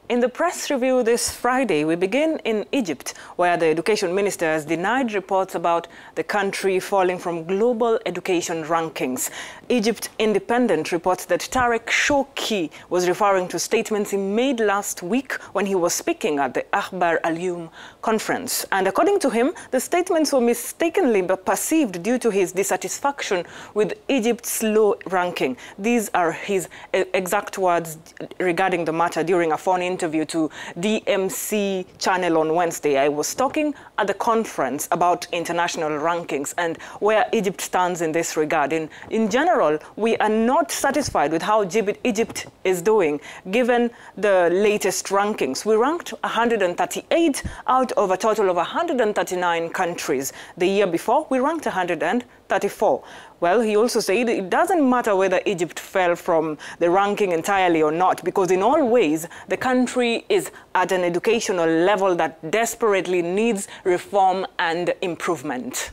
In the press review this Friday, we begin in Egypt, where the education minister has denied reports about the country falling from global education rankings. Egypt Independent reports that Tarek Shouki was referring to statements he made last week when he was speaking at the Akhbar Al-Yum conference. And according to him, the statements were mistakenly perceived due to his dissatisfaction with Egypt's low ranking. These are his exact words regarding the matter during a phone interview to DMC channel on Wednesday. I was talking at the conference about international rankings and where Egypt stands in this regard. In general, we are not satisfied with how Egypt is doing, given the latest rankings. We ranked 138 out of a total of 139 countries. The year before, we ranked 134. Well, he also said it doesn't matter whether Egypt fell from the ranking entirely or not, because in all ways, the country is at an educational level that desperately needs reform and improvement.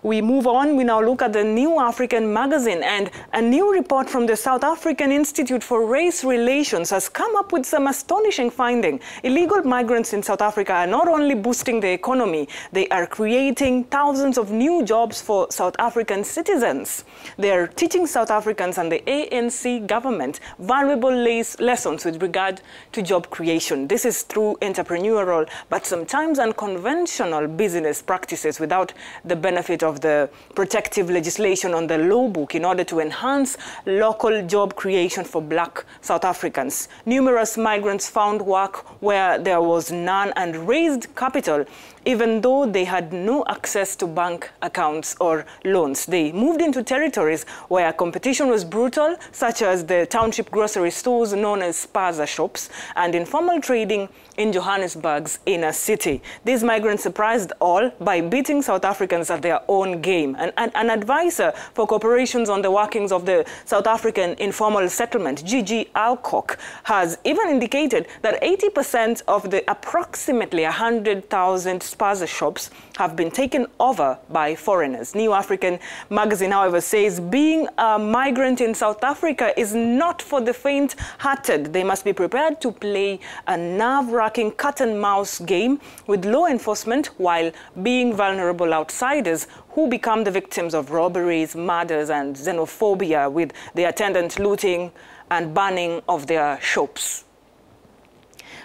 We move on. We now look at the New African magazine, and a new report from the South African Institute for Race Relations has come up with some astonishing finding. Illegal migrants in South Africa are not only boosting the economy, they are creating thousands of new jobs for South African citizens. They are teaching South Africans and the ANC government valuable lessons with regard to job creation. This is through entrepreneurial but sometimes unconventional business practices without the benefit of the protective legislation on the law book in order to enhance local job creation for Black South Africans. Numerous migrants found work where there was none and raised capital, even though they had no access to bank accounts or loans. They moved into territories where competition was brutal, such as the township grocery stores known as spaza shops and informal trading in Johannesburg's inner city. These migrants surprised all by beating South Africans at their own game. An advisor for corporations on the workings of the South African informal settlement, Gigi Alcock, has even indicated that 80% of the approximately 100,000 spaza shops have been taken over by foreigners. New African magazine, however, says being a migrant in South Africa is not for the faint-hearted. They must be prepared to play a nerve-wracking cat-and-mouse game with law enforcement while being vulnerable outsiders who become the victims of robberies, murders, and xenophobia with the attendant looting and burning of their shops.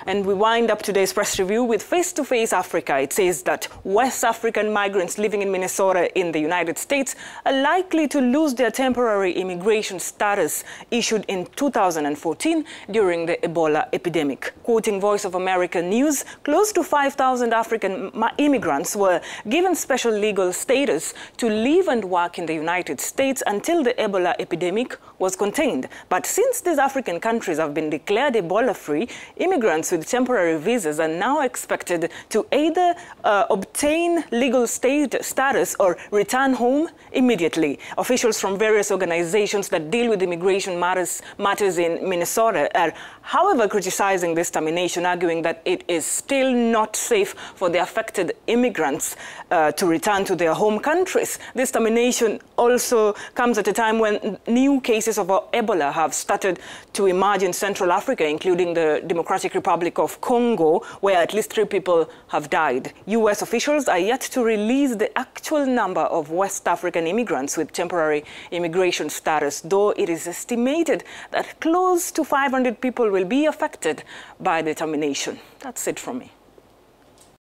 And we wind up today's press review with Face-to-Face Africa. It says that West African migrants living in Minnesota in the United States are likely to lose their temporary immigration status issued in 2014 during the Ebola epidemic. Quoting Voice of America News, close to 5,000 African immigrants were given special legal status to live and work in the United States until the Ebola epidemic was contained. But since these African countries have been declared Ebola-free, immigrants with temporary visas are now expected to either obtain legal status or return home immediately. Officials from various organizations that deal with immigration matters in Minnesota are, however, criticizing this termination, arguing that it is still not safe for the affected immigrants to return to their home countries. This termination also comes at a time when new cases of Ebola have started to emerge in Central Africa, including the Democratic Republic of Congo, where at least 3 people have died. U.S. officials are yet to release the actual number of West African immigrants with temporary immigration status, though it is estimated that close to 500 people will be affected by the termination. That's it from me.